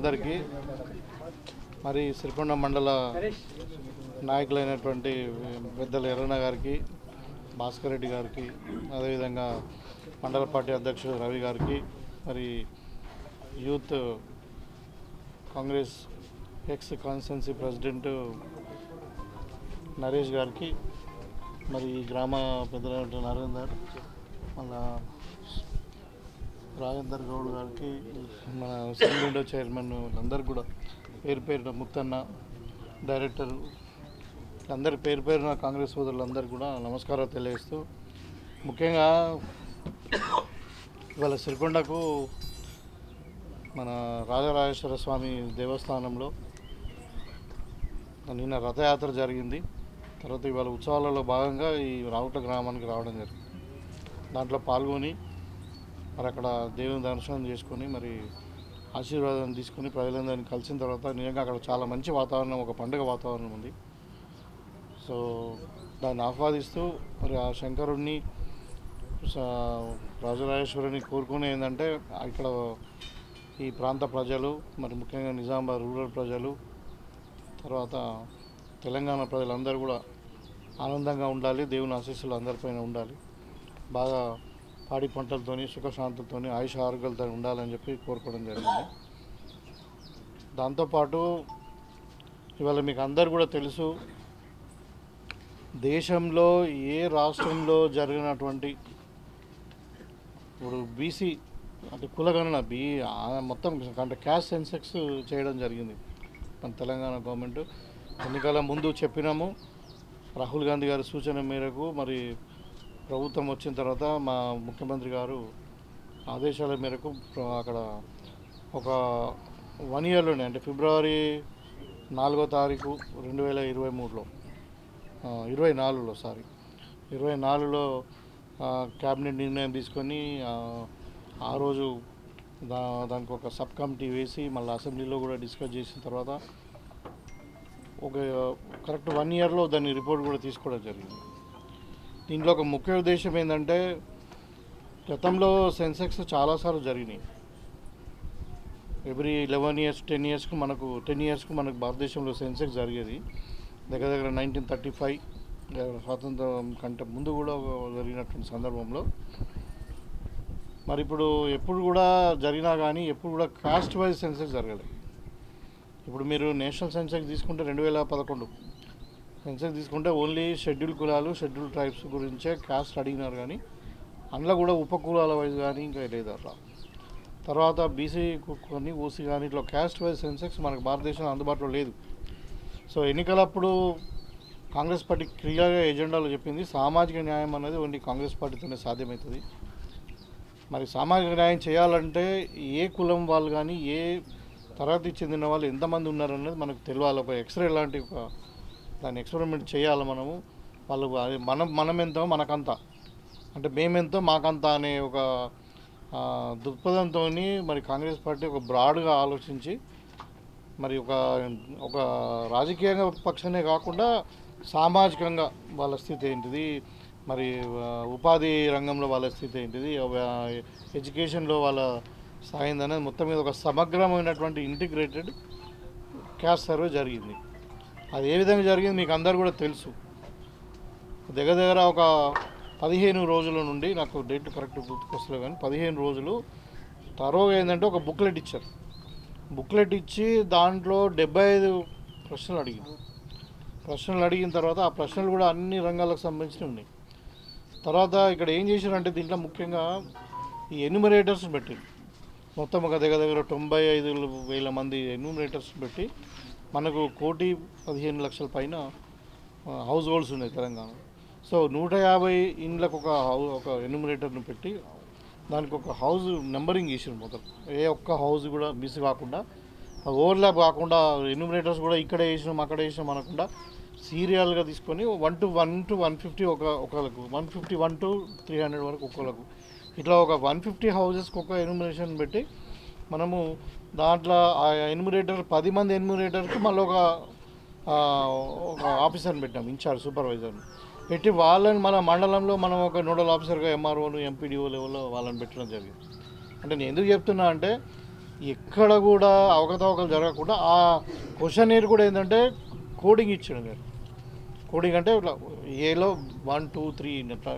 అందరికీ మరి సిరికొండ మండల నాయకులైనటువంటి పెద్దల ఎర్రన్న గారికి, భాస్కర్ రెడ్డి గారికి, అదేవిధంగా మండల పార్టీ అధ్యక్షుడు రవి గారికి, మరి youth Congress X constituency president Naresh గారికి, మరి గ్రామ పెద్దలైన నరేందర్, మన రాజేందర్ గౌడ్ గారికి, మన సింగిల్ విండో చైర్మన్ అందరికి కూడా పేరు పేరున ముత్తన్న డైరెక్టర్ అందరి పేరు పేరున కాంగ్రెస్ సోదరులందరికీ కూడా నమస్కారాలు తెలియజేస్తూ, ముఖ్యంగా ఇవాళ సిరికొండకు మన రాజరాజేశ్వర స్వామి దేవస్థానంలో నిన్న రథయాత్ర జరిగింది. తర్వాత ఇవాళ ఉత్సవాలలో భాగంగా ఈ రావుట గ్రామానికి రావడం జరిగింది. దాంట్లో పాల్గొని మరి అక్కడ దేవుని దర్శనం చేసుకొని మరి ఆశీర్వాదం తీసుకొని ప్రజలందరినీ కలిసిన తర్వాత నిజంగా అక్కడ చాలా మంచి వాతావరణం, ఒక పండుగ వాతావరణం ఉంది. సో దాన్ని ఆహ్వాదిస్తూ మరి ఆ శంకరుడిని రాజరాజేశ్వరుని కోరుకునే ఏంటంటే ఇక్కడ ఈ ప్రాంత ప్రజలు, మరి ముఖ్యంగా నిజామాబాద్ రూరల్ ప్రజలు, తర్వాత తెలంగాణ ప్రజలందరూ కూడా ఆనందంగా ఉండాలి, దేవుని ఆశీస్సులు అందరిపైన ఉండాలి, బాగా పాడి పంటలతోని సుఖశాంతులతో ఆయుష ఆరోగ్యాలతో ఉండాలని చెప్పి కోరుకోవడం జరిగింది. దాంతోపాటు ఇవాళ మీకు అందరు కూడా తెలుసు, దేశంలో ఏ రాష్ట్రంలో జరిగినటువంటి ఇప్పుడు బీసీ అంటే కులగణన మొత్తం అంటే క్యాస్ట్ సెన్సెక్స్ చేయడం జరిగింది మన తెలంగాణ గవర్నమెంట్. ఎన్నికల ముందు చెప్పినాము, రాహుల్ గాంధీ గారి సూచన మేరకు మరి ప్రభుత్వం వచ్చిన తర్వాత మా ముఖ్యమంత్రి గారు ఆదేశాల మేరకు అక్కడ ఒక 1 ఇయర్లోనే అంటే ఫిబ్రవరి 4వ తారీఖు 2024లో క్యాబినెట్ నిర్ణయం తీసుకొని ఆ రోజు దానికి ఒక సబ్ కమిటీ వేసి మళ్ళీ అసెంబ్లీలో కూడా డిస్కస్ చేసిన తర్వాత ఒక కరెక్ట్ 1 ఇయర్లో దాని రిపోర్ట్ కూడా తీసుకోవడం జరిగింది. దీంట్లో ఒక ముఖ్య ఉద్దేశం ఏంటంటే, గతంలో సెన్సెక్స్ చాలాసార్లు జరిగినాయి. ఎవ్రీ 11 ఇయర్స్ 10 ఇయర్స్కు మనకు భారతదేశంలో సెన్సెక్స్ జరిగేది. దగ్గర 1935 స్వాతంత్రం కంటే ముందు కూడా జరిగినటువంటి సందర్భంలో మరి ఇప్పుడు ఎప్పుడు కూడా జరిగినా కానీ ఎప్పుడు కూడా కాస్ట్ వైజ్ సెన్సెక్స్ జరగలేదు. ఇప్పుడు మీరు నేషనల్ సెన్సెక్స్ తీసుకుంటే 2011 సెన్సెక్స్ తీసుకుంటే ఓన్లీ షెడ్యూల్ కులాలు, షెడ్యూల్ ట్రైబ్స్ గురించే కాస్ట్ అడిగినారు, కానీ అందులో కూడా ఉపకులాల వైజ్ కానీ ఇంకా లేదు అట్లా. తర్వాత బీసీ కానీ ఓసీ కానీ ఇట్లా కాస్ట్ వైజ్ సెన్సెక్స్ మనకు భారతదేశంలో అందుబాటులో లేదు. సో ఎన్నికలప్పుడు కాంగ్రెస్ పార్టీ క్లియర్గా ఎజెండాలో చెప్పింది, సామాజిక న్యాయం అనేది ఓన్లీ కాంగ్రెస్ పార్టీతోనే సాధ్యమవుతుంది. మరి సామాజిక న్యాయం చేయాలంటే ఏ కులం వాళ్ళు కానీ ఏ తరగతికి చెందిన వాళ్ళు ఎంతమంది ఉన్నారనేది మనకు తెలియాలి. ఒక ఎక్స్రే లాంటి ఒక దాన్ని ఎక్స్పెరిమెంట్ చేయాలి మనము. వాళ్ళు మనం ఎంతో మనకంత, అంటే మేమెంతో మాకంత అనే ఒక దృక్పథంతో మరి కాంగ్రెస్ పార్టీ ఒక బ్రాడ్గా ఆలోచించి మరి ఒక రాజకీయంగా పక్షానే కాకుండా సామాజికంగా వాళ్ళ స్థితి ఏంటిది, మరి ఉపాధి రంగంలో వాళ్ళ స్థితి ఏంటిది, ఎడ్యుకేషన్లో వాళ్ళ స్థాయి అనేది మొత్తం మీద ఒక సమగ్రమైనటువంటి ఇంటిగ్రేటెడ్ క్యాస్ట్ సర్వే జరిగింది. అది ఏ విధంగా జరిగింది మీకు అందరు కూడా తెలుసు. దగ్గర ఒక 15 రోజుల నుండి, నాకు డేట్ కరెక్ట్ గుర్తుకొస్తలేదు కానీ 15 రోజులు తరోగా ఏంటంటే ఒక బుక్లెట్ ఇచ్చారు. బుక్లెట్ ఇచ్చి దాంట్లో 75 ప్రశ్నలు అడిగిన తర్వాత ఆ ప్రశ్నలు కూడా అన్ని రంగాలకు సంబంధించినవి ఉన్నాయి. తర్వాత ఇక్కడ ఏం చేశారంటే దీంట్లో ముఖ్యంగా ఈ ఎన్యూమరేటర్స్ పెట్టి మొత్తం ఒక దగ్గర 95,000 మంది ఎన్యూమరేటర్స్ పెట్టి మనకు 1,15,00,000 పైన హౌస్ హోల్డ్స్ ఉన్నాయి తెలంగాణ. సో 150 ఇండ్లకు ఒక ఎన్యూమరేటర్ను పెట్టి దానికి ఒక హౌస్ నెంబరింగ్ చేసారు. మొత్తం ఏ ఒక్క హౌస్ కూడా మిస్ కాకుండా, ఓవర్లాప్ కాకుండా, ఎన్యూమరేటర్స్ కూడా ఇక్కడ వేసినాం అక్కడ వేసినాం అనకుండా సీరియల్గా తీసుకొని 1 to 150 ఒకళ్ళకు, 151 to 300 వరకు ఒకళ్ళకు, ఇట్లా ఒక 150 హౌజెస్కి ఒక ఎన్యూమరేషన్ పెట్టి మనము దాంట్లో ఆ ఎన్యూమరేటర్ 10 మంది ఎన్యూమరేటర్కి మళ్ళీ ఒక ఆఫీసర్ని పెట్టాం, ఇన్ఛార్జ్ సూపర్వైజర్ని పెట్టి వాళ్ళని మన మండలంలో మనం ఒక నోడల్ ఆఫీసర్గా ఎంఆర్ఓలు ఎంపీడీఓ లెవెల్లో వాళ్ళని పెట్టడం జరిగింది. అంటే నేను ఎందుకు చెప్తున్నా అంటే ఎక్కడ కూడా అవకతవకలు జరగకుండా ఆ క్వశ్చనీర్ కూడా ఏంటంటే కోడింగ్ ఇచ్చాడు మీరు. కోడింగ్ అంటే ఇట్లా ఏలో 1 2 3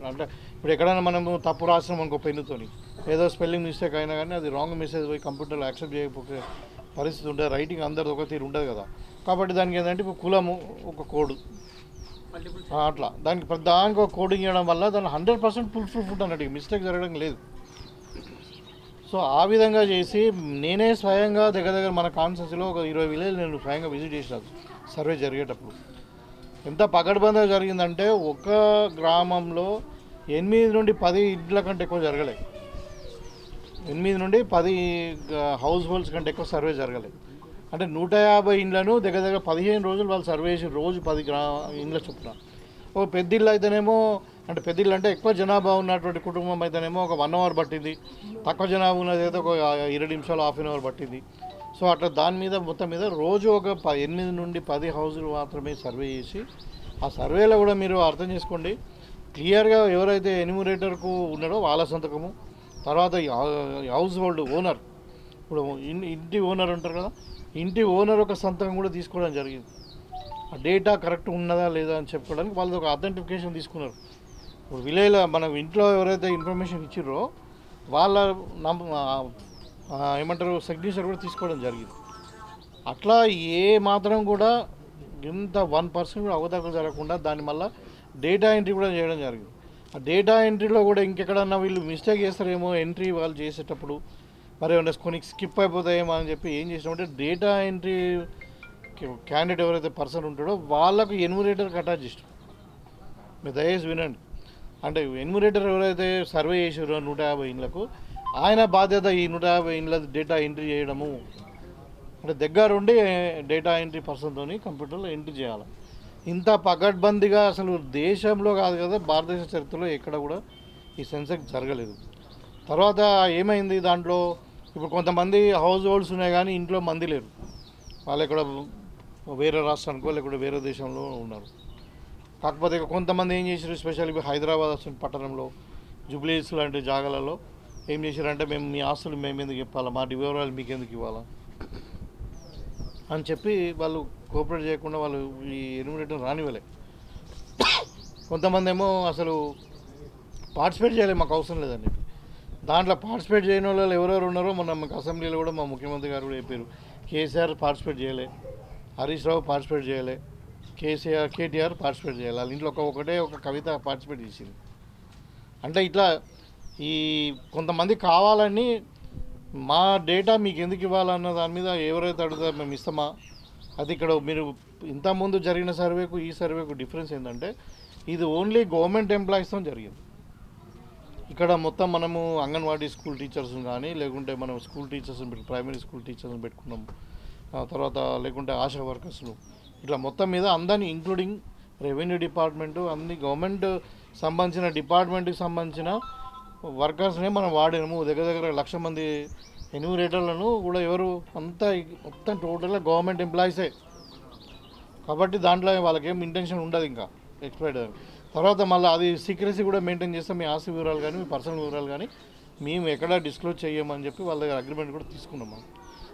అంటే ఇప్పుడు ఎక్కడైనా మనము తప్పు రాసినాం అనుకో పెన్నుతోని, ఏదో స్పెల్లింగ్ మిస్టేక్ అయినా కానీ అది రాంగ్ మెసేజ్ పోయి కంప్యూటర్లో యాక్సెప్ట్ చేయకపోతే పరిస్థితి ఉంటుంది. రైటింగ్ అందరిది ఒక తీరు ఉంటుంది కదా. కాబట్టి దానికి ఏంటంటే ఇప్పుడు కులము ఒక కోడ్ అట్లా దానికి ఒక కోడింగ్ ఇవ్వడం వల్ల దాన్ని 100% ఫుల్ అన్నట్టు మిస్టేక్ జరగడం లేదు. సో ఆ విధంగా చేసి నేనే స్వయంగా దగ్గర మన కాన్స్టిట్యూన్సీలో ఒక 20 విలేజ్ నేను స్వయంగా విజిట్ చేసినాను సర్వే జరిగేటప్పుడు. ఎంత పకడ్బందీగా జరిగిందంటే ఒక గ్రామంలో 8 నుండి 10 ఇండ్ల కంటే ఎక్కువ జరగలేదు. 8 నుండి 10 హౌస్ హోల్డ్స్ కంటే ఎక్కువ సర్వే జరగలేదు. అంటే 150 ఇండ్లను దగ్గర 15 రోజులు వాళ్ళు సర్వే చేసి రోజు 10 ఇండ్ల చొప్పున. ఒక పెద్ద ఇల్లు అయితేనేమో అంటే పెద్ద ఇల్లు అంటే ఎక్కువ జనాభా ఉన్నటువంటి కుటుంబం అయితేనేమో ఒక 1 అవర్ పట్టింది, తక్కువ జనాభా ఉన్నది అయితే ఒక 20 నిమిషాలు హాఫ్ అన్ అవర్ పట్టింది. సో అట్లా దాని మీద మొత్తం మీద రోజు ఒక 8 నుండి 10 హౌజులు మాత్రమే సర్వే చేసి, ఆ సర్వేలో కూడా మీరు అర్థం చేసుకోండి క్లియర్గా ఎవరైతే ఎన్యూమరేటర్కు ఉన్నాడో వాళ్ళ సంతకము, తర్వాత హౌస్ హోల్డ్ ఓనర్, ఇప్పుడు ఇంటి ఓనర్ ఉంటారు కదా, ఇంటి ఓనర్ ఒక సంతకం కూడా తీసుకోవడం జరిగింది. ఆ డేటా కరెక్ట్ ఉన్నదా లేదా అని చెప్పుకోవడానికి వాళ్ళు ఒక అథెంటిఫికేషన్ తీసుకున్నారు. ఇప్పుడు విలేజ్లో మన ఇంట్లో ఎవరైతే ఇన్ఫర్మేషన్ ఇచ్చిర్రో వాళ్ళ ఏమంటారు సిగ్నేచర్ కూడా తీసుకోవడం జరిగింది. అట్లా ఏ మాత్రం కూడా ఇంత 1% కూడా అవతల జరగకుండా దాని మళ్ళీ డేటా ఎంట్రీ కూడా చేయడం జరిగింది. ఆ డేటా ఎంట్రీలో కూడా ఇంకెక్కడన్నా వీళ్ళు మిస్టేక్ చేస్తారేమో ఎంట్రీ వాళ్ళు చేసేటప్పుడు, మరి ఏమన్నా కొన్ని స్కిప్ అయిపోతాయేమో అని చెప్పి ఏం చేసినామంటే డేటా ఎంట్రీ క్యాండిడేట్ ఎవరైతే పర్సన్ ఉంటాడో వాళ్ళకు ఎన్యూమరేటర్కి అటాచ్ చేస్తాం. మీరు దయచేసి వినండి. అంటే ఎన్యూమరేటర్ ఎవరైతే సర్వే చేసారో 150 ఇండ్లకు, ఆయన బాధ్యత ఈ 150 ఇండ్ల డేటా ఎంట్రీ చేయడము. అంటే దగ్గరుండి డేటా ఎంట్రీ పర్సన్తో కంప్యూటర్లో ఎంట్రీ చేయాలి. ఇంత పకడ్బందీగా అసలు దేశంలో కాదు కదా భారతదేశ చరిత్రలో ఎక్కడ కూడా ఈ సెన్సెక్స్ జరగలేదు. తర్వాత ఏమైంది దాంట్లో, ఇప్పుడు కొంతమంది హౌస్ హోల్డ్స్ ఉన్నాయి కానీ ఇంట్లో మంది లేరు, వాళ్ళు ఇక్కడ వేరే రాష్ట్రానికో లేకుంటే వేరే దేశంలో ఉన్నారు. కాకపోతే కొంతమంది ఏం చేశారు, స్పెషల్ ఇప్పుడు హైదరాబాద్ పట్టణంలో జూబ్లీస్ లాంటి జాగాలలో ఏం చేశారంటే మేము మీ ఆస్తులు మేము ఎందుకు చెప్పాలా, మా వివరాలు మీకు ఎందుకు ఇవ్వాలా అని చెప్పి వాళ్ళు కోఆపరేట్ చేయకుండా వాళ్ళు ఈ ఎన్యూమరేటర్ రానివ్వలే. కొంతమంది ఏమో అసలు పార్టిసిపేట్ చేయలేదు, మాకు అవసరం లేదని. దాంట్లో పార్టిసిపేట్ చేయని వాళ్ళు ఎవరెవరు ఉన్నారో మాకు అసెంబ్లీలో కూడా మా ముఖ్యమంత్రి గారు కూడా చెప్పారు. కేసీఆర్ పార్టిసిపేట్ చేయలే, హరీష్ రావు పార్టిసిపేట్ చేయలే, కేటీఆర్ పార్టిసిపేట్ చేయాలి. వాళ్ళ ఇంట్లో ఒకటే ఒక కవిత పార్టిసిపేట్ చేసింది. అంటే ఇట్లా ఈ కొంతమంది కావాలని మా డేటా మీకు ఎందుకు ఇవ్వాలన్న దాని మీద ఎవరైతే అడుగుతారో మేము ఇస్తామా. అది ఇక్కడ మీరు ఇంతకుముందు జరిగిన సర్వేకు ఈ సర్వేకు డిఫరెన్స్ ఏంటంటే ఇది ఓన్లీ గవర్నమెంట్ ఎంప్లాయీస్తో జరిగింది. ఇక్కడ మొత్తం మనము అంగన్వాడీ స్కూల్ టీచర్స్ని కానీ లేకుంటే మనం స్కూల్ టీచర్స్ని పెట్టి ప్రైమరీ స్కూల్ టీచర్స్ని పెట్టుకున్నాము, తర్వాత లేకుంటే ఆశా వర్కర్స్ను, ఇట్లా మొత్తం మీద అందరినీ ఇంక్లూడింగ్ రెవెన్యూ డిపార్ట్మెంటు అన్ని గవర్నమెంట్ సంబంధించిన డిపార్ట్మెంట్కి సంబంధించిన వర్కర్స్నే మనం వాడినాము. దగ్గర 1,00,000 మంది ఎన్యూమరేటర్లను కూడా ఎవరు అంతా మొత్తం టోటల్గా గవర్నమెంట్ ఎంప్లాయీసే. కాబట్టి దాంట్లో వాళ్ళకేం ఇంటెన్షన్ ఉండదు ఇంకా ఎక్స్పైర్డ్. తర్వాత మళ్ళీ అది సీక్రెసీ కూడా మెయింటైన్ చేస్తాం. మీ ఆస్తి వివరాలు కానీ మీ పర్సనల్ వివరాలు కానీ మేము ఎక్కడా డిస్క్లోజ్ చేయమని చెప్పి వాళ్ళ దగ్గర అగ్రిమెంట్ కూడా తీసుకున్నాం.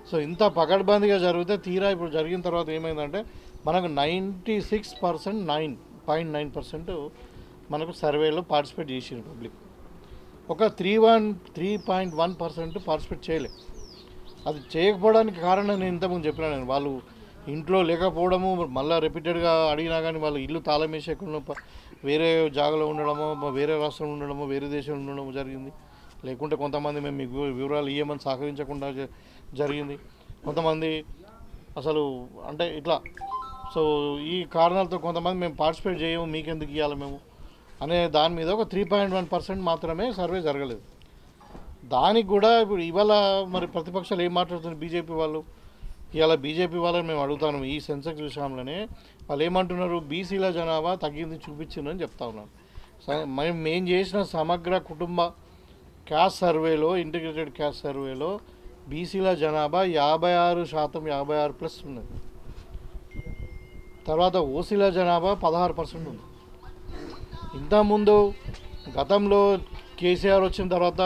సో ఇంత పకడ్బందీగా జరిగితే తీరా ఇప్పుడు జరిగిన తర్వాత ఏమైందంటే మనకు 96.9% మనకు సర్వేలో పార్టిసిపేట్ చేసింది పబ్లిక్. ఒక 3.1% పార్టిసిపేట్ చేయలేదు. అది చేయకపోవడానికి కారణం నేను ఇంతకుముందు చెప్పినాను, వాళ్ళు ఇంట్లో లేకపోవడము, మళ్ళీ రిపీటెడ్గా అడిగినా కానీ వాళ్ళు ఇల్లు తాళం వేసి ఎక్కడ వేరే జాగాలో ఉండడమో, వేరే రాష్ట్రంలో ఉండడమో, వేరే దేశంలో ఉండడమో జరిగింది. లేకుంటే కొంతమంది మేము మీకు వివరాలు ఇవ్వమని సహకరించకుండా జరిగింది. కొంతమంది అసలు అంటే ఇట్లా. సో ఈ కారణాలతో కొంతమంది మేము పార్టిసిపేట్ చేయము, మీకెందుకు ఇవ్వాలి మేము అనే దాని మీద ఒక 3.1% మాత్రమే సర్వే జరగలేదు. దానికి కూడా ఇప్పుడు ఇవాళ మరి ప్రతిపక్షాలు ఏం మాట్లాడుతున్నారు బీజేపీ వాళ్ళు. ఇవాళ బీజేపీ వాళ్ళని మేము అడుగుతాను ఈ సెన్సెక్స్ విషయంలోనే వాళ్ళు ఏమంటున్నారు, బీసీల జనాభా తగ్గింది చూపించిందని చెప్తా ఉన్నారు. మేము చేసిన సమగ్ర కుటుంబ క్యాస్ట్ సర్వేలో, ఇంటిగ్రేటెడ్ క్యాస్ట్ సర్వేలో బీసీల జనాభా 56%, 56+ ఉన్నది. తర్వాత ఓసీల జనాభా 16% ఉంది. ఇంతకుముందు గతంలో కేసీఆర్ వచ్చిన తర్వాత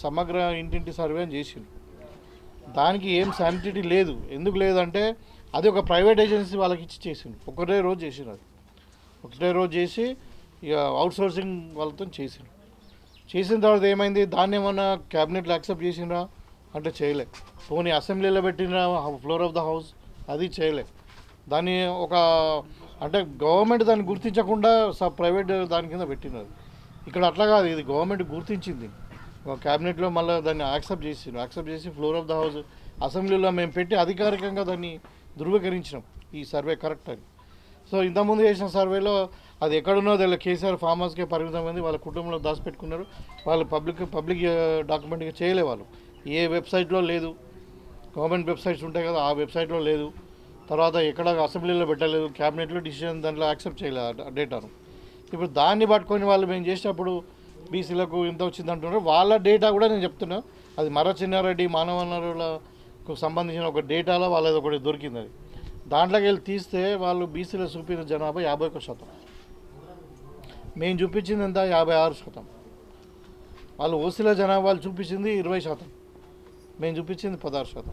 సమగ్ర ఇంటింటి సర్వే చేసిండు. దానికి ఏం శానిటీ లేదు. ఎందుకు లేదంటే అది ఒక ప్రైవేట్ ఏజెన్సీ వాళ్ళకి ఇచ్చి చేసిండు. ఒకటే రోజు చేసిండు. అది ఒకటే రోజు చేసి ఇక అవుట్సోర్సింగ్ వాళ్ళతో చేసిండు. చేసిన తర్వాత ఏమైంది, దాన్ని ఏమన్నా క్యాబినెట్లో యాక్సెప్ట్ చేసిండ్రా అంటే చేయలే. పోనీ అసెంబ్లీలో పెట్టిన ఫ్లోర్ ఆఫ్ ద హౌస్ అది చేయలే. దాన్ని ఒక అంటే గవర్నమెంట్ దాన్ని గుర్తించకుండా ప్రైవేట్ దాని కింద పెట్టినది. ఇక్కడ అట్లా కాదు, ఇది గవర్నమెంట్ గుర్తించింది. క్యాబినెట్లో మళ్ళీ దాన్ని యాక్సెప్ట్ చేసి ఫ్లోర్ ఆఫ్ ద హౌస్ అసెంబ్లీలో మేము పెట్టి అధికారికంగా దాన్ని ధృవీకరించినాం ఈ సర్వే కరెక్ట్ అని. సో ఇంతకుముందు చేసిన సర్వేలో అది ఎక్కడున్నో తెలియదు, కేసీఆర్ ఫామ్ హౌస్కే పరిమితమైంది, వాళ్ళ కుటుంబంలో దాచిపెట్టుకున్నారు. వాళ్ళు పబ్లిక్ డాక్యుమెంట్గా చేయలే. వాళ్ళు ఏ వెబ్సైట్లో లేదు, గవర్నమెంట్ వెబ్సైట్స్ ఉంటాయి కదా ఆ వెబ్సైట్లో లేదు. తర్వాత ఎక్కడ అసెంబ్లీలో పెట్టలేదు, క్యాబినెట్లో డిసిషన్ దాంట్లో యాక్సెప్ట్ చేయలేదు ఆ డేటాను. ఇప్పుడు దాన్ని పట్టుకొని వాళ్ళు మేము చేసేటప్పుడు బీసీలకు ఇంత వచ్చింది అంటున్నారు. వాళ్ళ డేటా కూడా నేను చెప్తున్నా, అది మర్ర చెన్నారెడ్డి మానవ వనరులకు సంబంధించిన ఒక డేటాలో వాళ్ళది ఒకటి దొరికింది. అది దాంట్లోకి వెళ్ళి తీస్తే వాళ్ళు బీసీలో చూపిన జనాభా 51%, మేము చూపించింది ఎంత 56%. వాళ్ళు ఓసీల జనాభా వాళ్ళు చూపించింది 20%, మేము చూపించింది 16%.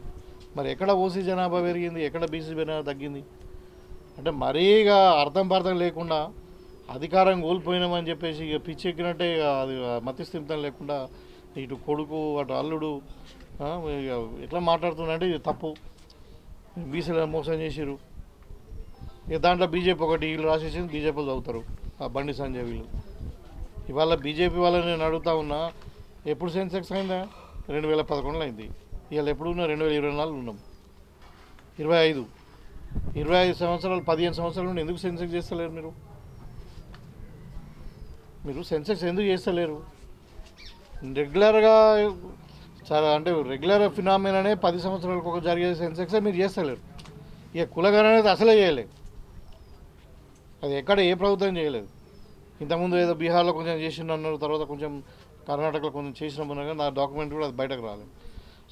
మరి ఎక్కడ ఓసీ జనాభా పెరిగింది, ఎక్కడ బీసీ జనాభా తగ్గింది? అంటే మరీగా అర్థం పర్థం లేకుండా అధికారం కోల్పోయినామని చెప్పేసి ఇక పిచ్చెక్కినట్టే అది మతిస్థిమితం లేకుండా ఇటు కొడుకు అటు అల్లుడు ఎట్లా మాట్లాడుతున్నారంటే ఇది తప్పు, బీసీలను మోసం చేసిరు. ఇక దాంట్లో బీజేపీ ఒకటి వీళ్ళు రాసేసింది, బీజేపీలు చదువుతారు ఆ బండి సంజయ్ వీళ్ళు. ఇవాళ బీజేపీ వాళ్ళని నేను అడుగుతా ఉన్నా, ఎప్పుడు సెన్సెక్స్ అయిందా? 2011లో అయింది. ఇవాళ ఎప్పుడు ఉన్నా 2024 ఉన్నాం, 25 సంవత్సరాలు 15 సంవత్సరాల నుండి ఎందుకు సెన్సెక్స్ చేస్తలేరు? మీరు సెన్సెక్స్ ఎందుకు చేస్తలేరు? రెగ్యులర్గా చాలా అంటే రెగ్యులర్ ఫినామినానే 10 సంవత్సరాలకు ఒక జరిగే సెన్సెక్సే మీరు చేస్తలేరు. ఇక కులగణన అనేది అసలే చేయలేదు, అది ఎక్కడ ఏ ప్రభుత్వం చేయలేదు. ఇంతకుముందు ఏదో బీహార్లో కొంచెం చేసిన అన్నారు, తర్వాత కొంచెం కర్ణాటకలో కొంచెం చేసినామన్నా కానీ నా డాక్యుమెంట్ కూడా అది బయటకు రాలేదు.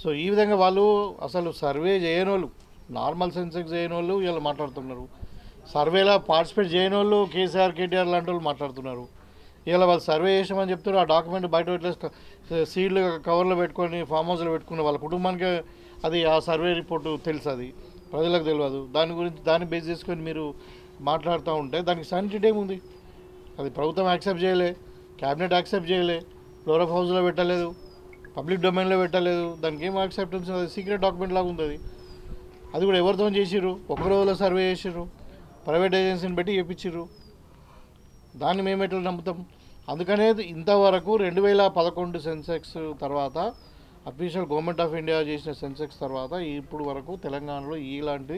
సో ఈ విధంగా వాళ్ళు అసలు సర్వే చేయని వాళ్ళు, నార్మల్ సెన్సెక్స్ చేయని వాళ్ళు వీళ్ళు మాట్లాడుతున్నారు, సర్వేలో పార్టిసిపేట్ చేయని వాళ్ళు కేసీఆర్ కేటీఆర్ లాంటి వాళ్ళు మాట్లాడుతున్నారు. ఇలా వాళ్ళు సర్వే చేసామని చెప్తారు, ఆ డాక్యుమెంట్ బయట ఇట్లా సీడ్లు కవర్లో పెట్టుకొని ఫామ్ హౌస్లో పెట్టుకున్న వాళ్ళ కుటుంబానికి అది ఆ సర్వే రిపోర్టు తెలుసు, అది ప్రజలకు తెలియదు. దాన్ని బేస్ చేసుకొని మీరు మాట్లాడుతూ ఉంటే దానికి శానిటీ ఏముంది? అది ప్రభుత్వం యాక్సెప్ట్ చేయలే, క్యాబినెట్ యాక్సెప్ట్ చేయలే, ఫ్లోర్ ఆఫ్ హౌస్లో పెట్టలేదు, పబ్లిక్ డొమైన్లో పెట్టలేదు, దానికి ఏం యాక్సెప్టెన్స్? అది సీక్రెట్ డాక్యుమెంట్ లాగా ఉంది. అది కూడా ఎవరితో చేసిర్రు? ఒక రోజులో సర్వే చేసిర్రు, ప్రైవేట్ ఏజెన్సీని పెట్టి చేయించిర్రు. దాన్ని మేము ఎట్లా నమ్ముతాం? అందుకనే ఇంతవరకు 2011 సెన్సెక్స్ తర్వాత అఫీషియల్ గవర్నమెంట్ ఆఫ్ ఇండియా చేసిన సెన్సెక్స్ తర్వాత ఇప్పుడు వరకు తెలంగాణలో ఇలాంటి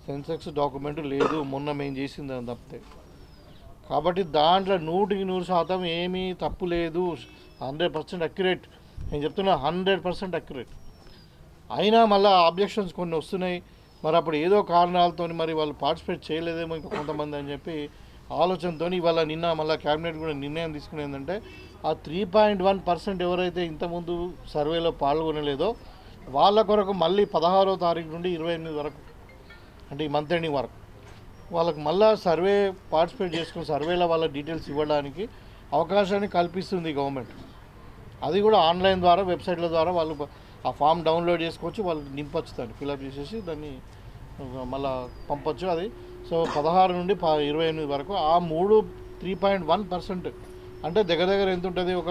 సెన్సెక్స్ డాక్యుమెంట్ లేదు, మొన్న మేము చేసింది అని తప్పితే. కాబట్టి దాంట్లో 100% ఏమీ తప్పు లేదు, 100% అక్యురేట్. నేను చెప్తున్నా 100% అక్యురేట్. అయినా మళ్ళీ ఆబ్జెక్షన్స్ కొన్ని వస్తున్నాయి. మరి అప్పుడు ఏదో కారణాలతో మరి వాళ్ళు పార్టిసిపేట్ చేయలేదేమో ఇంకా కొంతమంది అని చెప్పి ఆలోచనతో ఇవాళ నిన్న మళ్ళీ క్యాబినెట్ కూడా నిర్ణయం తీసుకుని ఏంటంటే ఆ 3.1% ఎవరైతే ఇంతకుముందు సర్వేలో పాల్గొనలేదో వాళ్ళ కొరకు మళ్ళీ 16వ తారీఖు నుండి 28 వరకు, అంటే ఈ మంత్ ఎండింగ్ వరకు వాళ్ళకి మళ్ళీ సర్వే పార్టిసిపేట్ చేసుకుని సర్వేలో వాళ్ళ డీటెయిల్స్ ఇవ్వడానికి అవకాశాన్ని కల్పిస్తుంది గవర్నమెంట్. అది కూడా ఆన్లైన్ ద్వారా వెబ్సైట్ల ద్వారా వాళ్ళు ఆ ఫామ్ డౌన్లోడ్ చేసుకోవచ్చు, వాళ్ళు నింపచ్చు, దాన్ని ఫిలప్ చేసేసి దాన్ని మళ్ళీ పంపచ్చు. అది సో 16 నుండి 28 వరకు ఆ 3.1% అంటే దగ్గర ఎంత ఉంటుంది? ఒక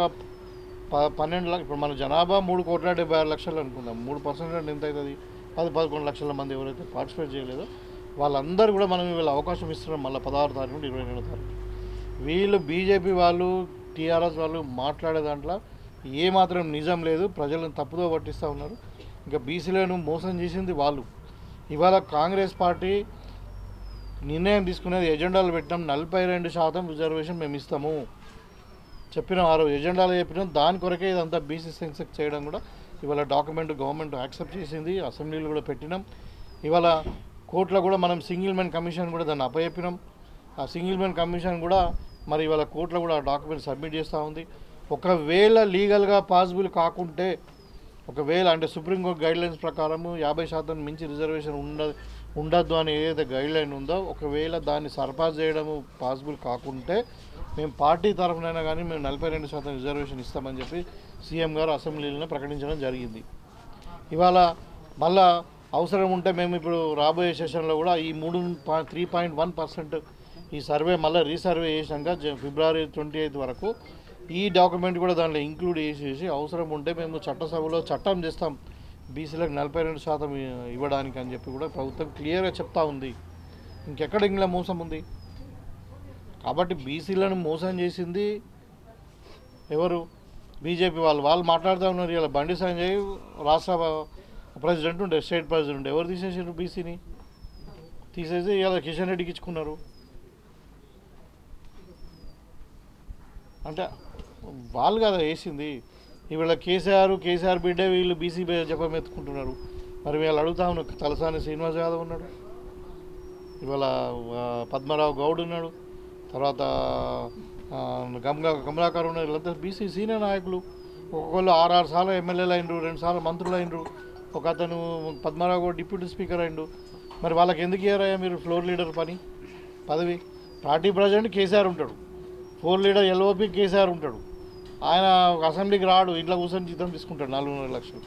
12 లక్షలు. ఇప్పుడు మన జనాభా 3,76,00,000 అనుకుందాం, 3% అంటే ఎంత అవుతుంది? 10-11 లక్షల మంది ఎవరైతే పార్టిసిపేట్ చేయలేదో వాళ్ళందరూ కూడా మనం వీళ్ళ అవకాశం ఇస్తున్నాం మళ్ళీ 16 తారీఖు నుండి 22 తారీఖు. వీళ్ళు బీజేపీ వాళ్ళు టీఆర్ఎస్ వాళ్ళు మాట్లాడే దాంట్లో ఏమాత్రం నిజం లేదు, ప్రజలను తప్పుదో పట్టిస్తూ ఉన్నారు. ఇంకా బీసీలను మోసం చేసింది వాళ్ళు. ఇవాళ కాంగ్రెస్ పార్టీ నిర్ణయం తీసుకునేది, ఎజెండాలు పెట్టినాం, 42% రిజర్వేషన్ మేము ఇస్తాము చెప్పినాం, ఆ రోజు ఎజెండాలో చెప్పినాం. దాని కొరకే ఇదంతా బీసీ సెన్సెక్స్ చేయడం కూడా ఇవాళ డాక్యుమెంట్ గవర్నమెంట్ యాక్సెప్ట్ చేసింది, అసెంబ్లీలో కూడా పెట్టినాం. ఇవాళ కోర్టులో కూడా మనం సింగిల్ మ్యాన్ కమిషన్ కూడా దాన్ని అప్పచెప్పినాం. ఆ సింగిల్ మ్యాన్ కమిషన్ కూడా మరి ఇవాళ కోర్టులో కూడా ఆ డాక్యుమెంట్ సబ్మిట్ చేస్తూ ఉంది. ఒకవేళ లీగల్గా పాసిబుల్ కాకుంటే, ఒకవేళ అంటే సుప్రీంకోర్టు గైడ్లైన్స్ ప్రకారము 50% మించి రిజర్వేషన్ ఉండద్దు అని ఏదైతే గైడ్లైన్ ఉందో, ఒకవేళ దాన్ని సర్పాస్ చేయడము పాసిబుల్ కాకుంటే మేము పార్టీ తరఫునైనా కానీ మేము 42% రిజర్వేషన్ ఇస్తామని చెప్పి సీఎం గారు అసెంబ్లీలో ప్రకటించడం జరిగింది. ఇవాళ మళ్ళా అవసరం ఉంటే మేము ఇప్పుడు రాబోయే సెషన్లో కూడా ఈ 3.1% ఈ సర్వే మళ్ళీ రీసర్వే చేసాక ఫిబ్రవరి 28 వరకు ఈ డాక్యుమెంట్ కూడా దాంట్లో ఇంక్లూడ్ చేసేసి అవసరం ఉంటే మేము చట్టసభలో చట్టం చేస్తాం బీసీలకు 42% ఇవ్వడానికి అని చెప్పి కూడా ప్రభుత్వం క్లియర్గా చెప్తా ఉంది. ఇంకెక్కడ ఇంట్లో మోసం ఉంది? కాబట్టి బీసీలను మోసం చేసింది ఎవరు? బీజేపీ వాళ్ళు మాట్లాడుతూ ఉన్నారు. ఇలా బండి సంజయ్ రాష్ట్ర ప్రెసిడెంట్ ఉండే, స్టేట్ ప్రెసిడెంట్, ఎవరు తీసేసారు? బీసీని తీసేసి ఇలా కిషన్ రెడ్డికి ఇచ్చుకున్నారు. అంటే వాళ్ళు కదా వేసింది. ఇవాళ కేసీఆర్ బిడ్డే వీళ్ళు బీసీ జపం ఎత్తుకుంటున్నారు. మరి వీళ్ళు అడుగుతా ఉన్నారు. తలసాని శ్రీనివాస్ యాదవ్ ఉన్నాడు, ఇవాళ పద్మరావు గౌడ్ ఉన్నాడు, తర్వాత కమలాకర్ ఉన్నారు. వీళ్ళంతా బీసీ సీనియర్ నాయకులు. ఒక్కొక్కళ్ళు 6 సార్లు ఎమ్మెల్యేలు అయినరు, 2 సార్లు మంత్రులు అయినరు, ఒక అతను పద్మరావు గౌడ్ డిప్యూటీ స్పీకర్ అయిండు. మరి వాళ్ళకి ఎందుకు ఇయ్యారయ్యా మీరు ఫ్లోర్ లీడర్ పదవి? పార్టీ ప్రెసిడెంట్ కేసీఆర్ ఉంటాడు, ఫ్లోర్ లీడర్ ఎల్ఓపి కేసీఆర్ ఉంటాడు. ఆయన అసెంబ్లీకి రాడు, ఇంట్లో కూర్చొని జీతం తీసుకుంటాడు 4.5 లక్షలు.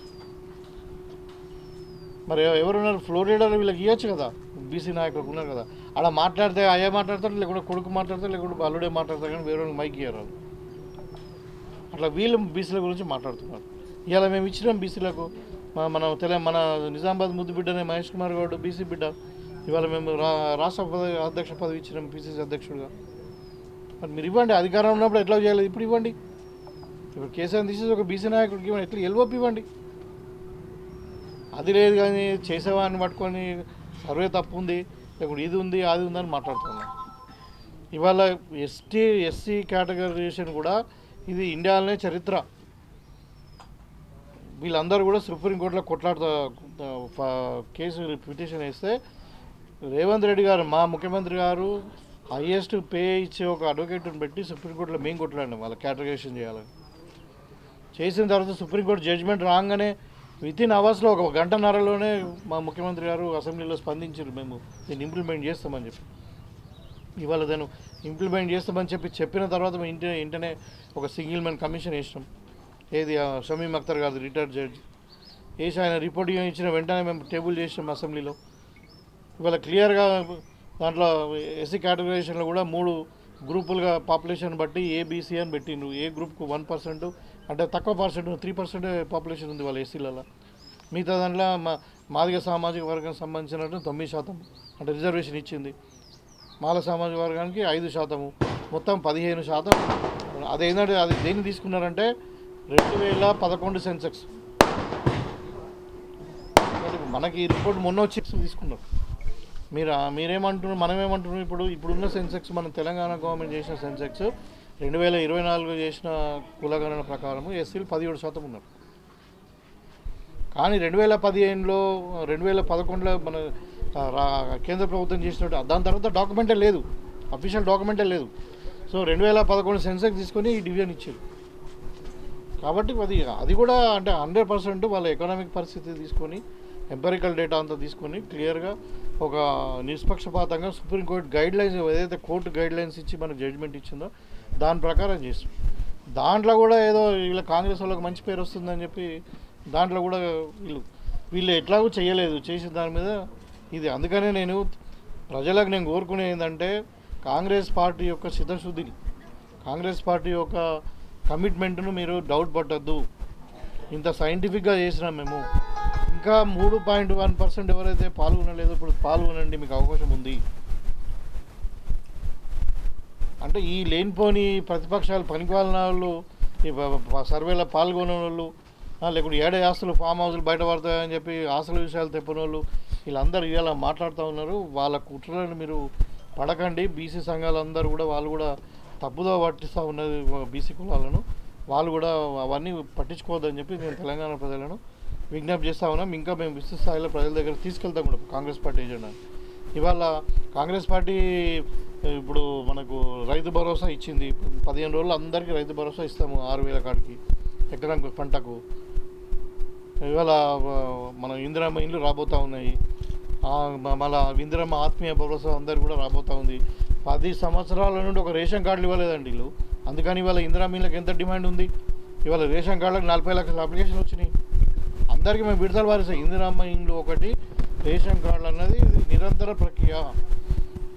మరి ఎవరున్నారు ఫ్లోర్ లీడర్? వీళ్ళకి ఇవ్వచ్చు కదా, బీసీ నాయకులకు ఉన్నారు కదా. అలా మాట్లాడితే అయ్యే మాట్లాడతారు, లేకుంటే కొడుకు మాట్లాడతారు, లేకుంటే అల్లుడే మాట్లాడతారు, కానీ వేరే మైక్ ఇయ్యారు. అట్లా వీళ్ళు బీసీల గురించి మాట్లాడుతున్నారు. ఇవాళ మేము ఇచ్చినాం బీసీలకు. మన నిజామాబాద్ ముద్దు బిడ్డనే మహేష్ కుమార్ గౌడ్ బీసీ బిడ్డ. ఇవాళ మేము రాష్ట్ర అధ్యక్ష పదవి ఇచ్చినాం పిసిసి అధ్యక్షుడిగా. మరి మీరు ఇవ్వండి, అధికారం ఉన్నప్పుడు ఎట్లా చేయలేదు, ఇప్పుడు ఇవ్వండి. ఇప్పుడు కేసీఆర్ తీసేసి ఒక బీసీ నాయకుడికి ఇవ్వండి, ఎట్లా ఎల్ఓపి ఇవ్వండి. అది లేదు కానీ చేసేవాడిని పట్టుకొని సర్వే తప్పు ఉంది, లేకుంటే ఇది ఉంది అది ఉందని మాట్లాడుతున్నాం. ఇవాళ ఎస్సీ కేటగరైజేషన్ కూడా ఇది ఇండియాలోనే చరిత్ర. వీళ్ళందరూ కూడా సుప్రీంకోర్టులో కేసు పిటిషన్ వేస్తే రేవంత్ రెడ్డి గారు, మా ముఖ్యమంత్రి గారు హైయెస్ట్ పే ఇచ్చే ఒక అడ్వకేట్ని పెట్టి సుప్రీంకోర్టులో మేము కొట్లాడినాం వాళ్ళ కేటగరైజేషన్ చేయాలని. చేసిన తర్వాత సుప్రీంకోర్టు జడ్జిమెంట్ రాగానే వితిన్ అవర్స్లో ఒక గంటన్నరలోనే మా ముఖ్యమంత్రి గారు అసెంబ్లీలో స్పందించారు, మేము దీన్ని ఇంప్లిమెంట్ చేస్తామని చెప్పి. ఇవాళ దాన్ని ఇంప్లిమెంట్ చేస్తామని చెప్పిన తర్వాత మేము ఇంటనే ఒక సింగిల్ మ్యాన్ కమిషన్ వేసినాం. ఏది షమీమ్ అఖ్తర్ గారు రిటైర్డ్ జడ్జి వేసి ఆయన రిపోర్ట్ ఇచ్చిన వెంటనే మేము టేబుల్ చేసినాం అసెంబ్లీలో. ఇవాళ క్లియర్గా దాంట్లో ఎస్సీ కేటగరైజేషన్లో కూడా 3 గ్రూపులుగా పాపులేషన్ బట్టి ఏబీసీ అని పెట్టిండ్రు. ఏ గ్రూప్కు 1%, అంటే తక్కువ పర్సెంట్ 3% పాపులేషన్ ఉంది వాళ్ళ ఎస్సీలలో. మిగతా దాంట్లో మాదిగ సామాజిక వర్గానికి సంబంధించినట్టు 9%, అంటే రిజర్వేషన్ ఇచ్చింది. మాల సామాజిక వర్గానికి 5%, మొత్తం 15%. అదేంటంటే అది దేన్ని తీసుకున్నారంటే 2011 సెన్సెక్స్. మనకి ఈ రిపోర్ట్ మొన్న వచ్చి తీసుకున్నారు. మీరేమంటున్నారు, మనమేమంటున్నాం? ఇప్పుడున్న సెన్సెక్స్, మన తెలంగాణ గవర్నమెంట్ చేసిన సెన్సెక్స్ 2024 చేసిన కులగణన ప్రకారం ఎస్సీలు 17% ఉన్నారు. కానీ 2011లో మన కేంద్ర ప్రభుత్వం చేసినట్టు దాని తర్వాత డాక్యుమెంటే లేదు, అఫీషియల్ డాక్యుమెంటే లేదు. సో 2011 సెన్సెక్స్ తీసుకొని ఈ డివిజన్ ఇచ్చారు. కాబట్టి అది కూడా అంటే 100% వాళ్ళ ఎకనామిక్ పరిస్థితి తీసుకొని, ఎంపెరికల్ డేటా అంతా తీసుకొని క్లియర్గా ఒక నిష్పక్షపాతంగా సుప్రీంకోర్టు గైడ్లైన్స్, ఏదైతే కోర్టు గైడ్లైన్స్ ఇచ్చి మనకు జడ్జిమెంట్ ఇచ్చిందో దాని ప్రకారం చేస్తాం. దాంట్లో కూడా ఏదో వీళ్ళ కాంగ్రెస్ వాళ్ళకి మంచి పేరు వస్తుందని చెప్పి దాంట్లో కూడా వీళ్ళు ఎట్లాగూ చేయలేదు, చేసిన దాని మీద ఇది. అందుకనే ప్రజలకు నేను కోరుకునే ఏంటంటే కాంగ్రెస్ పార్టీ యొక్క చిత్తశుద్ధిని, కాంగ్రెస్ పార్టీ యొక్క కమిట్మెంట్ను మీరు డౌట్ పట్టద్దు. ఇంత సైంటిఫిక్గా చేసినాం మేము. ఇంకా 3.1% ఎవరైతే పాల్గొనలేదో ఇప్పుడు పాల్గొనండి, మీకు అవకాశం ఉంది. అంటే ఈ లేనిపోని ప్రతిపక్షాలు పనికివాళ్ళ వాళ్ళు, ఈ సర్వేలో పాల్గొనే వాళ్ళు, లేకుంటే ఏడే ఆస్తులు ఫామ్ హౌస్లు బయట పడతాయని చెప్పి ఆస్తుల విషయాలు తెప్పని వాళ్ళు, వీళ్ళందరూ ఇలా మాట్లాడుతూ ఉన్నారు. వాళ్ళ కుట్రలను మీరు పడకండి. బీసీ సంఘాలందరూ కూడా వాళ్ళు కూడా తప్పుదో పట్టిస్తూ ఉన్నది బీసీ కులాలను. వాళ్ళు కూడా అవన్నీ పట్టించుకోవద్దని చెప్పి నేను తెలంగాణ ప్రజలను విజ్ఞప్తి చేస్తూ ఉన్నాం. ఇంకా మేము విస్తృత స్థాయిలో ప్రజల దగ్గర తీసుకెళ్తాం కూడా కాంగ్రెస్ పార్టీ ఏజెండా. ఇవాళ కాంగ్రెస్ పార్టీ ఇప్పుడు మనకు రైతు భరోసా ఇచ్చింది. 15 రోజులు అందరికీ రైతు భరోసా ఇస్తాము, 6,000 కాడికి ఎకరం పంటకు. ఇవాళ మన ఇందిరమ్మ ఇండ్లు రాబోతూ ఉన్నాయి. మళ్ళీ ఇందిరమ్మ ఆత్మీయ భరోసా అందరు కూడా రాబోతూ ఉంది. 10 సంవత్సరాల నుండి ఒక రేషన్ కార్డులు ఇవ్వలేదండి వీళ్ళు. అందుకని ఇవాళ ఇందిరమ్మ ఇళ్ళకి ఎంత డిమాండ్ ఉంది. ఇవాళ రేషన్ కార్డులకు 40 లక్షల అప్లికేషన్ వచ్చినాయి. అందరికీ మేము విడుదల వారిస్తాం. ఇందిరమ్మ ఇండ్లు ఒకటి, రేషన్ కార్డులు అన్నది ఇది నిరంతర ప్రక్రియ.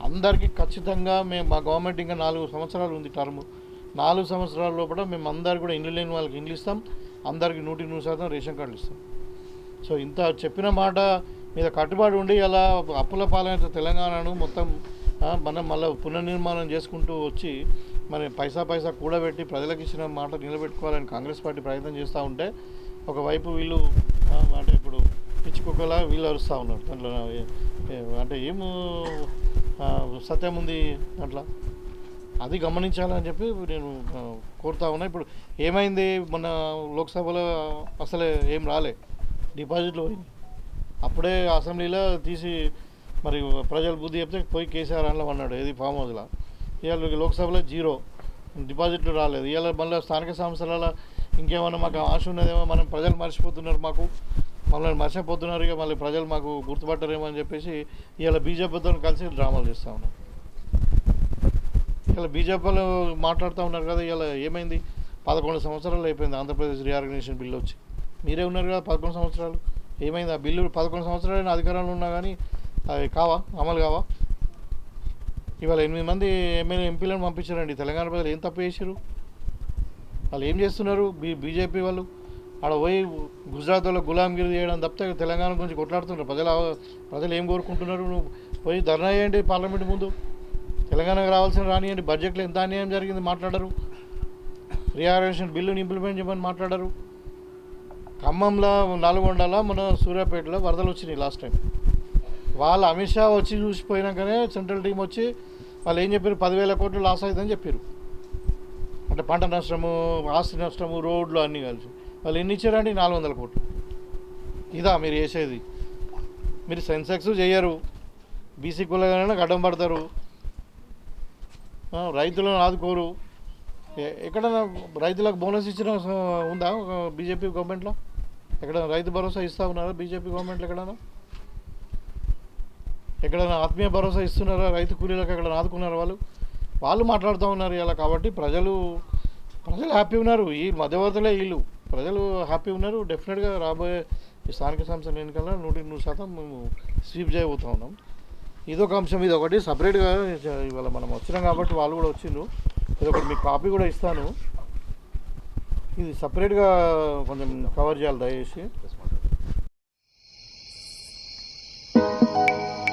అందరికీ ఖచ్చితంగా మేము మా గవర్నమెంట్ ఇంకా 4 సంవత్సరాలు ఉంది టర్మ్. 4 సంవత్సరాల లోపల మేము అందరు కూడా ఇండ్లు లేని వాళ్ళకి ఇండ్లు ఇస్తాం, అందరికీ 100% రేషన్ కార్డులు ఇస్తాం. సో ఇంత చెప్పిన మాట మీద కట్టుబడి ఉండి అలా అప్పుల పాలైన తెలంగాణను మొత్తం మనం మళ్ళీ పునర్నిర్మాణం చేసుకుంటూ వచ్చి మరి పైసా కూడబెట్టి ప్రజలకు ఇచ్చిన మాట నిలబెట్టుకోవాలని కాంగ్రెస్ పార్టీ ప్రయత్నం చేస్తూ ఉంటే ఒకవైపు వీళ్ళు అంటే ఇప్పుడు పిచ్చి కుక్కలా వీళ్ళు అరుస్తూ ఉన్నారు. దాంట్లో అంటే ఏం సత్యం ఉంది అట్లా, అది గమనించాలని చెప్పి నేను కోరుతా ఉన్నా. ఇప్పుడు ఏమైంది, మొన్న లోక్సభలో అసలే ఏం రాలే, డిపాజిట్లు పోయింది. అప్పుడే అసెంబ్లీలో తీసి మరి ప్రజలు బుద్ధి చెప్తే పోయి కేసీఆర్ అందులో అన్నాడు, ఏది ఫామ్ హౌస్లో. ఇవాళ లోక్సభలో 0 డిపాజిట్లు రాలేదు. ఇవాళ మళ్ళీ స్థానిక సంస్థల ఇంకేమన్నా మాకు ఆశ ఉన్నదేమో, మనం ప్రజలు మర్చిపోతున్నారు, మమ్మల్ని మర్చిపోతున్నారు, ఇక మళ్ళీ ప్రజలు మాకు గుర్తుపట్టరేమో అని చెప్పేసి ఇవాళ బీజేపీతో కలిసి డ్రామాలు చేస్తూ ఉన్నారు. ఇలా బీజేపీలో మాట్లాడుతూ ఉన్నారు కదా. ఇలా ఏమైంది, 11 సంవత్సరాలు అయిపోయింది ఆంధ్రప్రదేశ్ రీఆర్గనైజేషన్ బిల్లు వచ్చి. మీరే ఉన్నారు కదా 11 సంవత్సరాలు. ఏమైంది ఆ బిల్లు? 11 సంవత్సరాలు అధికారంలో ఉన్నా కానీ అవి అమలు కావా? ఇవాళ 8 మంది ఎంపీలను పంపించారండి. తెలంగాణ ప్రజలు ఏం తప్పు చేశారు? వాళ్ళు ఏం చేస్తున్నారు? బీజేపీ వాళ్ళు ఆడ పోయి గుజరాత్ వాళ్ళు గులాంగిరి చేయడం తప్పితే తెలంగాణ గురించి కొట్లాడుతున్నారు. ప్రజలు ఏం కోరుకుంటున్నారు? నువ్వు పోయి ధర్నా చేయండి పార్లమెంట్ ముందు, తెలంగాణకు రావాల్సిన రానియండి. బడ్జెట్లో ఎంత అన్యాయం జరిగింది మాట్లాడరు. రీఆర్గనైజేషన్ బిల్లుని ఇంప్లిమెంట్ చేయమని మాట్లాడరు. ఖమ్మంలో, నల్గొండలో, మన సూర్యాపేటలో వరదలు వచ్చినాయి లాస్ట్ టైం. వాళ్ళు అమిత్ షా వచ్చి చూసిపోయినాకనే సెంట్రల్ టీం వచ్చి వాళ్ళు ఏం చెప్పారు, 10,000 కోట్లు లాస్ అవుతుందని చెప్పారు. అంటే పంట నష్టము, ఆస్తి నష్టము, రోడ్లు అన్నీ కలిసి వాళ్ళు ఎన్ని ఇచ్చారండి? 400 కోట్లు. ఇదా మీరు చేసేది? మీరు సెన్సెక్స్ చేయరు, బీసీ కులగానే అడ్డం పడతారు, రైతులను ఆదుకోరు. ఎక్కడైనా రైతులకు బోనస్ ఇచ్చిన ఉందా బీజేపీ గవర్నమెంట్లో? ఎక్కడైనా రైతు భరోసా ఇస్తూ ఉన్నారా బీజేపీ గవర్నమెంట్లో? ఎక్కడైనా ఆత్మీయ భరోసా ఇస్తున్నారా రైతు కూలీలకు? ఎక్కడైనా ఆదుకున్నారు? వాళ్ళు మాట్లాడుతూ ఉన్నారు ఇలా. కాబట్టి ప్రజలు హ్యాపీ ఉన్నారు. ఈ మధ్యవర్తులే వీళ్ళు. ప్రజలు హ్యాపీ ఉన్నారు. డెఫినెట్గా రాబోయే ఈ స్థానిక సంస్థల ఎన్నికల్లో 100% మేము స్వీప్ చేయబోతూ ఉన్నాం. ఇదొక అంశం. ఇది ఒకటి సపరేట్గా ఇవాళ మనం వచ్చినాం కాబట్టి వాళ్ళు కూడా వచ్చిండ్రు. ఇదొకటి మీకు కాపీ కూడా ఇస్తాను. ఇది సపరేట్గా కొంచెం కవర్ చేయాలి దయచేసి.